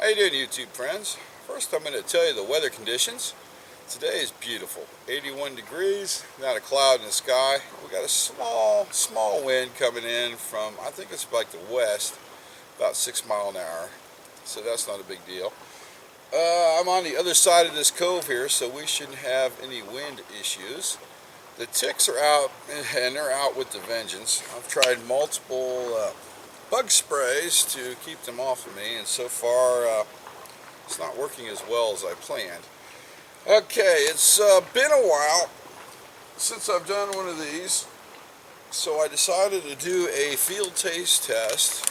How you doing, YouTube friends? First, I'm going to tell you the weather conditions. Today is beautiful. 81 degrees, not a cloud in the sky. We got a small wind coming in from, I think it's like the west, about 6 miles an hour. So that's not a big deal. I'm on the other side of this cove here, so we shouldn't have any wind issues. The ticks are out, and they're out with the vengeance. I've tried multiple bug sprays to keep them off of me, and so far it's not working as well as I planned. Okay, it's been a while since I've done one of these, so I decided to do a field taste test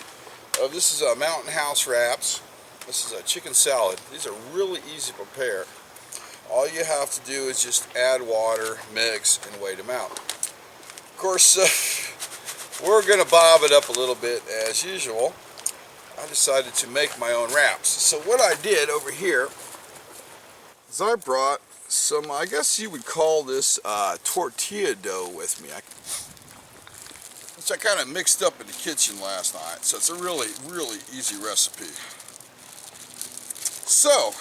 of, this is a Mountain House wraps. This is a chicken salad. These are really easy to prepare. All you have to do is just add water, mix, and wait them out. Of course, we're going to bob it up a little bit as usual. I decided to make my own wraps. So what I did over here is I brought some, I guess you would call this tortilla dough with me, which I kind of mixed up in the kitchen last night. So it's a really easy recipe. So,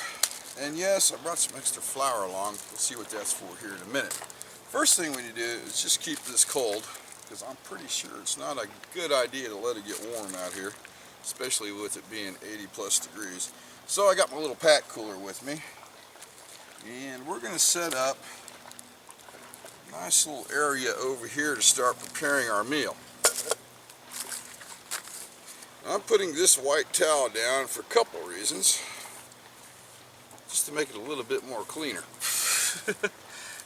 and yes, I brought some extra flour along. We'll see what that's for here in a minute. First thing we need to do is just keep this cold, because I'm pretty sure it's not a good idea to let it get warm out here, especially with it being 80+ degrees. So I got my little pack cooler with me, and we're going to set up a nice little area over here to start preparing our meal. I'm putting this white towel down for a couple of reasons. Just to make it a little bit more cleaner.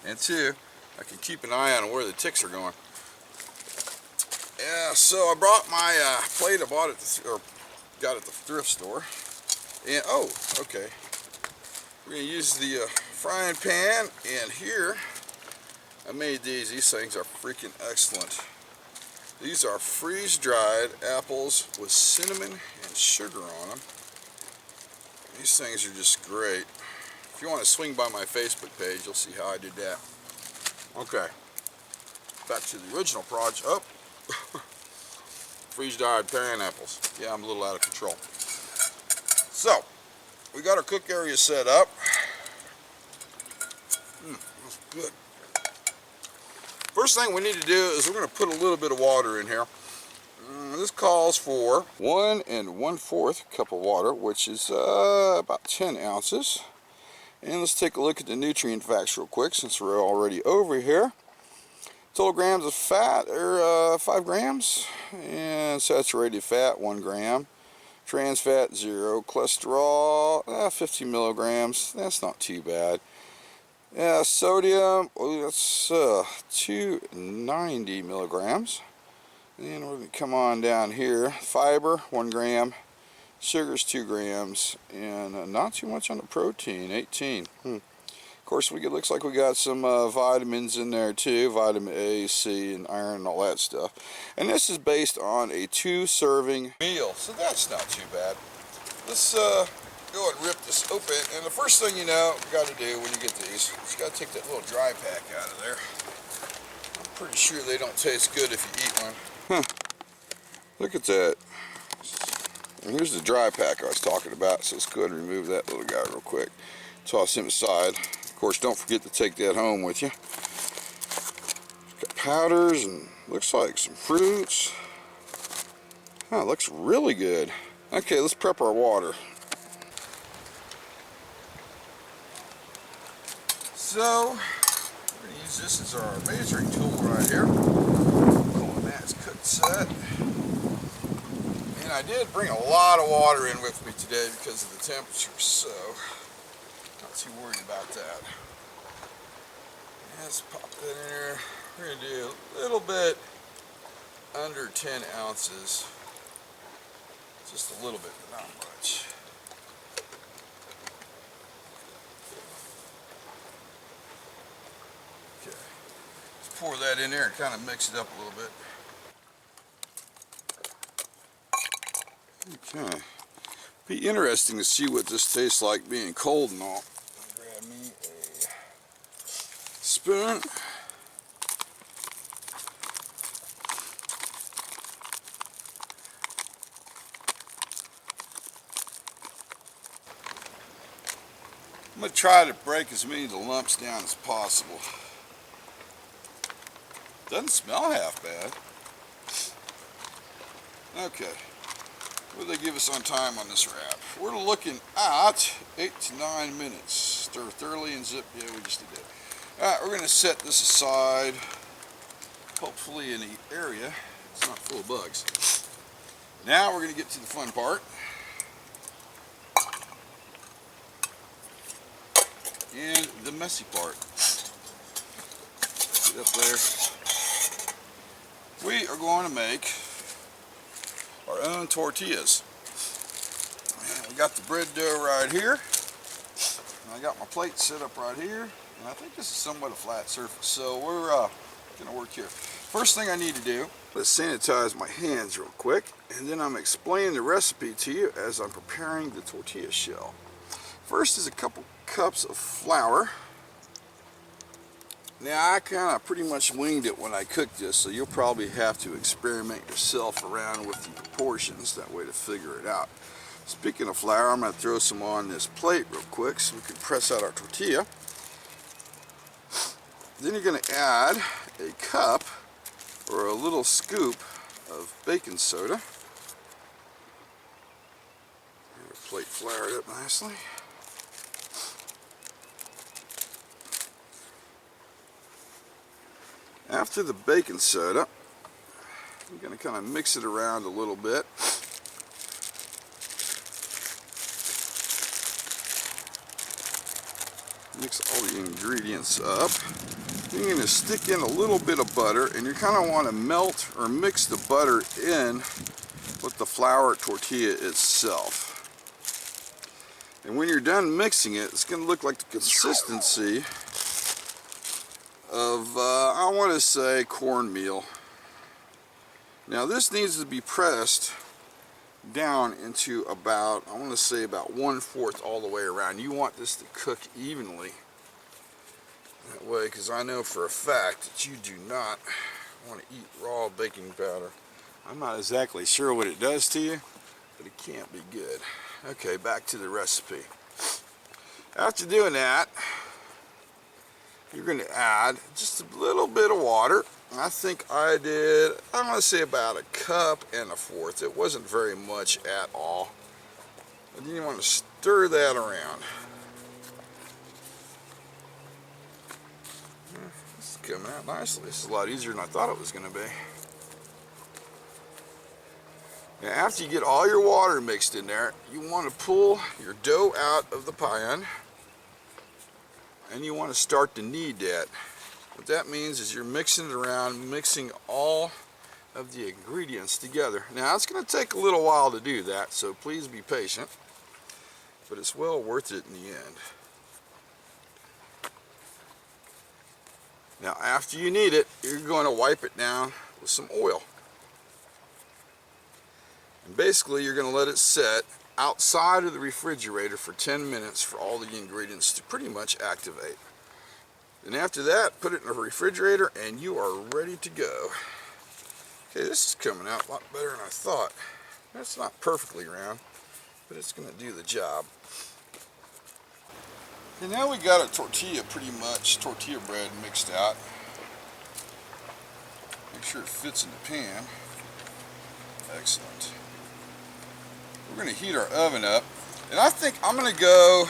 And two, I can keep an eye on where the ticks are going. Yeah, so I brought my plate I bought at got at the thrift store. And oh, okay. We're gonna use the frying pan, and here I made these. These things are freaking excellent. These are freeze-dried apples with cinnamon and sugar on them. These things are just great. If you want to swing by my Facebook page, you'll see how I did that. Okay, back to the original project. Oh, freeze-dried pineapples. Yeah, I'm a little out of control. So, we got our cook area set up. That's good. First thing we need to do is we're going to put a little bit of water in here. This calls for 1 1/4 cup of water, which is about 10 ounces. And let's take a look at the nutrient facts real quick, since we're already over here. Total grams of fat are 5 grams, and saturated fat 1 gram. Trans fat 0. Cholesterol 50 milligrams. That's not too bad. Sodium, that's 290 milligrams. And we're going to come on down here. Fiber, 1 gram. Sugar's 2 grams. And not too much on the protein, 18. Of course, it looks like we got some vitamins in there too. Vitamin A, C, and iron, and all that stuff. And this is based on a 2-serving meal. So that's not too bad. Let's go ahead and rip this open. And the first thing you know, you got to do when you get these, you got to take that little dry pack out of there. I'm pretty sure they don't taste good if you eat one. Look at that. And here's the dry pack I was talking about, so let's go ahead and remove that little guy real quick. Toss him aside. Of course, don't forget to take that home with you. Got powders and looks like some fruits. Oh, it looks really good. Okay, let's prep our water. So, we're going to use this as our measuring tool right here. That's cooked set. And I did bring a lot of water in with me today because of the temperature, so not too worried about that. Let's pop that in there. We're going to do a little bit under 10 ounces. Just a little bit, but not much. Okay. Let's pour that in there and kind of mix it up a little bit. Okay. Be interesting to see what this tastes like being cold and all. Grab me a spoon. I'm going to try to break as many of the lumps down as possible. Doesn't smell half bad. Okay, what do they give us on time on this wrap? We're looking at 8 to 9 minutes. Stir thoroughly and zip. Yeah, we just did that. Alright, we're going to set this aside, hopefully in the area it's not full of bugs. Now we're going to get to the fun part. And the messy part. Get up there. We are going to make our own tortillas. And we got the bread dough right here. And I got my plate set up right here. And I think this is somewhat a flat surface. So we're going to work here. First thing I need to do is sanitize my hands real quick. And then I'm explaining the recipe to you as I'm preparing the tortilla shell. First is a couple cups of flour. Now I kind of pretty much winged it when I cooked this, so you'll probably have to experiment yourself around with the proportions that way to figure it out. Speaking of flour, I'm going to throw some on this plate real quick so we can press out our tortilla. Then you're going to add a cup or a little scoop of baking soda. Plate floured up nicely. After the baking soda, I'm going to kind of mix it around a little bit. Mix all the ingredients up. Then you're going to stick in a little bit of butter, and you kind of want to melt or mix the butter in with the flour tortilla itself. And when you're done mixing it, it's going to look like the consistency of, I want to say, cornmeal. Now this needs to be pressed down into about, I want to say about 1/4 all the way around. You want this to cook evenly that way, because I know for a fact that you do not want to eat raw baking powder. I'm not exactly sure what it does to you, but it can't be good. Okay, back to the recipe. After doing that, you're going to add just a little bit of water. I think I did, I'm going to say about 1 1/4 cups. It wasn't very much at all. And then you want to stir that around. This is coming out nicely. This is a lot easier than I thought it was going to be. Now after you get all your water mixed in there, you want to pull your dough out of the pan. And you want to start to knead that. What that means is you're mixing it around, mixing all of the ingredients together. Now it's going to take a little while to do that, so please be patient. But it's well worth it in the end. Now after you knead it, you're going to wipe it down with some oil. And basically you're going to let it set outside of the refrigerator for 10 minutes for all the ingredients to pretty much activate. And after that, put it in the refrigerator and you are ready to go. Okay, this is coming out a lot better than I thought. It's not perfectly round, but it's going to do the job. And now we got a tortilla tortilla bread mixed out. Make sure it fits in the pan. Excellent. We're going to heat our oven up, and I think I'm going to go,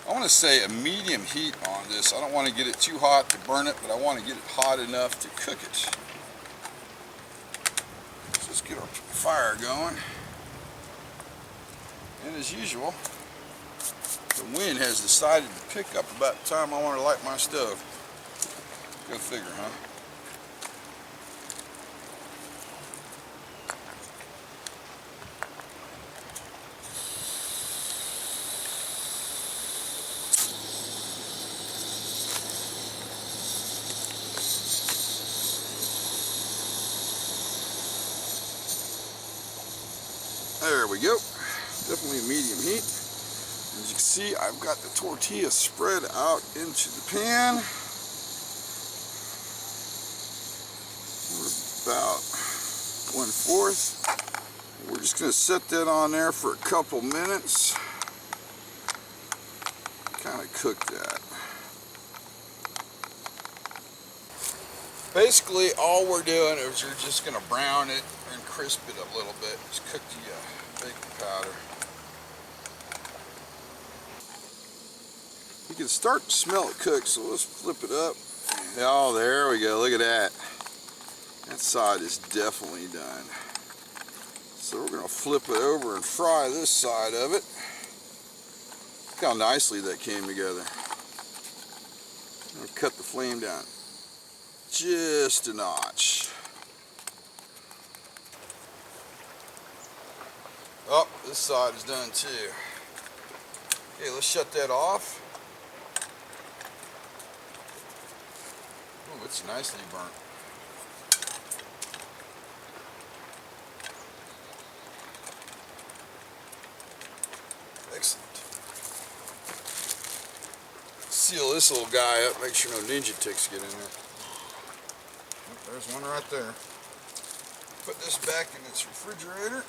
I want to say a medium heat on this. I don't want to get it too hot to burn it, but I want to get it hot enough to cook it. So let's get our fire going. And as usual, the wind has decided to pick up about the time I want to light my stove. Go figure, huh? There we go. Definitely a medium heat. As you can see, I've got the tortilla spread out into the pan. We're about 1/4. We're just going to set that on there for a couple minutes. kind of cook that. Basically, all we're doing is we're just going to brown it and crisp it a little bit. Just cook the baking powder. You can start to smell it cooked, so let's flip it up. Oh, there we go. Look at that. That side is definitely done. So we're going to flip it over and fry this side of it. Look how nicely that came together. I'm going to cut the flame down just a notch. Oh, this side is done too. Okay, let's shut that off. Oh, it's nicely burnt. Excellent. Seal this little guy up, make sure no ninja ticks get in there. Oh, there's one right there. Put this back in its refrigerator.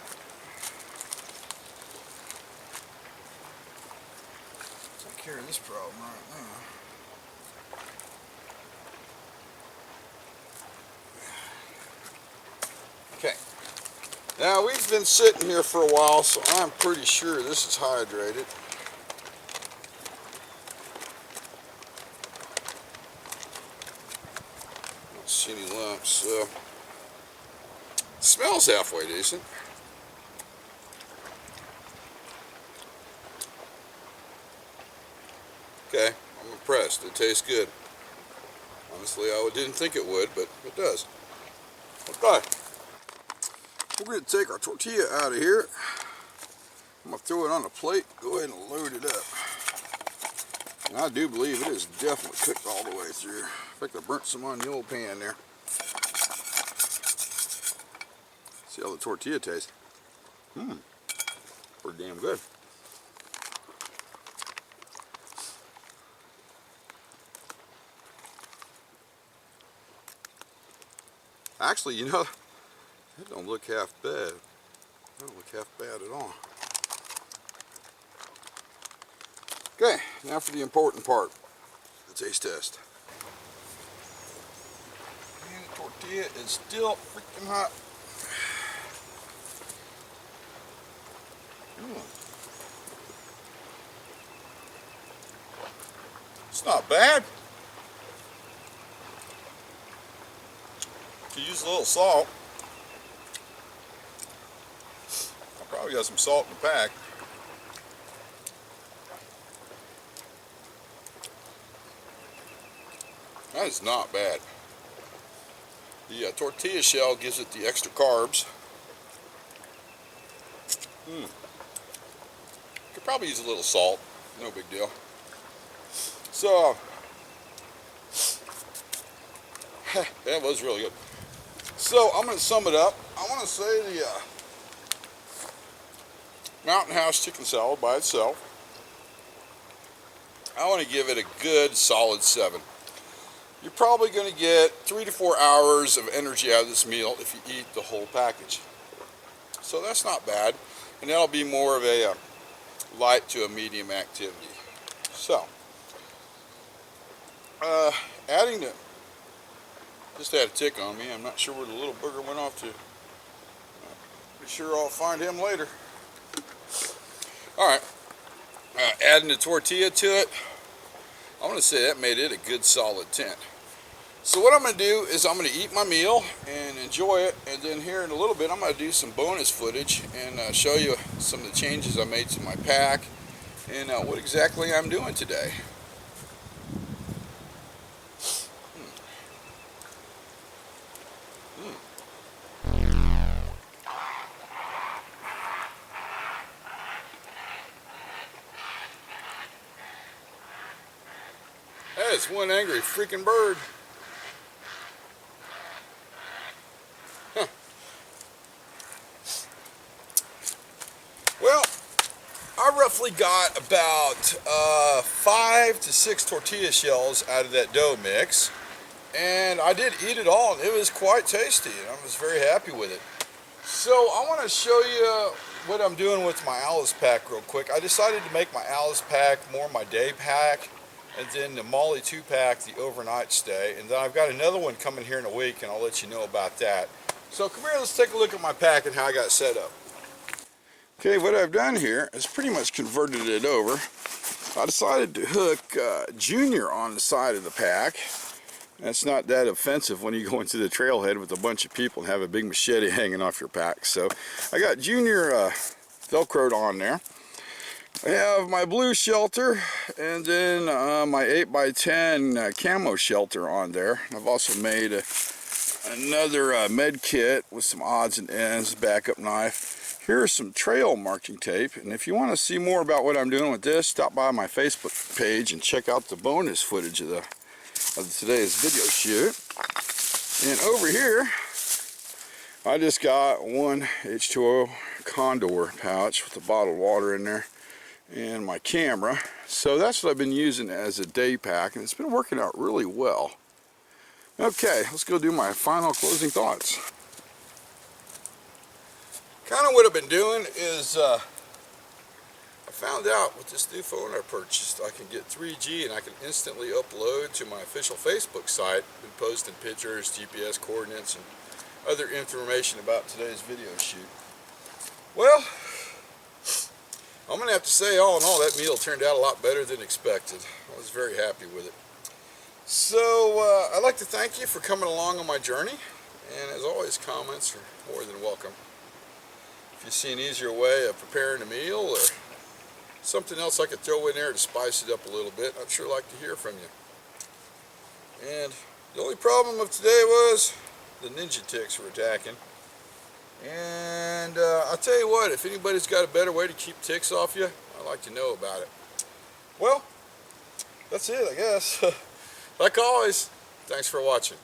Take care of this problem right now. Okay. Now we've been sitting here for a while, so I'm pretty sure this is hydrated. Don't see any lumps. It smells halfway decent. Okay, I'm impressed. It tastes good. Honestly, I didn't think it would, but it does. Okay. We're going to take our tortilla out of here. I'm going to throw it on a plate. Go ahead and load it up. And I do believe it is definitely cooked all the way through. In fact, I burnt some on the old pan there. See how the tortilla tastes. Pretty damn good. Actually, you know, that don't look half bad. That don't look half bad at all. Okay, now for the important part, the taste test. And the tortilla is still freaking hot. It's not bad. Could use a little salt. I probably got some salt in the pack. That is not bad. The tortilla shell gives it the extra carbs. Could probably use a little salt. No big deal. So, that was really good. So, I'm going to sum it up. I want to say the Mountain House chicken salad by itself, I want to give it a good solid 7. You're probably going to get 3 to 4 hours of energy out of this meal if you eat the whole package. So that's not bad. And that'll be more of a light to a medium activity. So, adding to, just had a tick on me. I'm not sure where the little booger went off to. Be sure I'll find him later. Alright, adding the tortilla to it, I want to say that made it a good solid 10. So what I'm going to do is I'm going to eat my meal and enjoy it, and then here in a little bit I'm going to do some bonus footage and show you some of the changes I made to my pack and what exactly I'm doing today. Hey, it's one angry freaking bird. Huh. Well, I roughly got about 5 to 6 tortilla shells out of that dough mix, and I did eat it all, and it was quite tasty, and I was very happy with it. So I want to show you what I'm doing with my Alice pack real quick. I decided to make my Alice pack more my day pack, and then the Molly 2-pack the overnight stay. And then I've got another one coming here in a week, and I'll let you know about that. So come here, let's take a look at my pack and how I got it set up. Okay, what I've done here is pretty much converted it over. I decided to hook Junior on the side of the pack. That's not that offensive when you go into the trailhead with a bunch of people and have a big machete hanging off your pack. So I got Junior Velcroed on there. I have my blue shelter and then my 8x10 camo shelter on there. I've also made another med kit with some odds and ends, backup knife. Here's some trail marking tape, and if you want to see more about what I'm doing with this, stop by my Facebook page and check out the bonus footage of today's video shoot. And over here, I just got one H2O Condor pouch with a bottle of water in there and my camera. So that's what I've been using as a day pack, and it's been working out really well. Okay, let's go do my final closing thoughts. Kind of what I've been doing is I found out with this new phone I purchased, I can get 3G and I can instantly upload to my official Facebook site and posting pictures, GPS coordinates, and other information about today's video shoot. Well, I'm going to have to say, all in all, that meal turned out a lot better than expected. I was very happy with it. So, I'd like to thank you for coming along on my journey, and as always, comments are more than welcome. If you see an easier way of preparing a meal or something else I could throw in there to spice it up a little bit, I'd sure like to hear from you. And the only problem of today was the ninja ticks were attacking. And I'll tell you what, if anybody's got a better way to keep ticks off you, I'd like to know about it. Well, that's it, I guess. Like always, thanks for watching.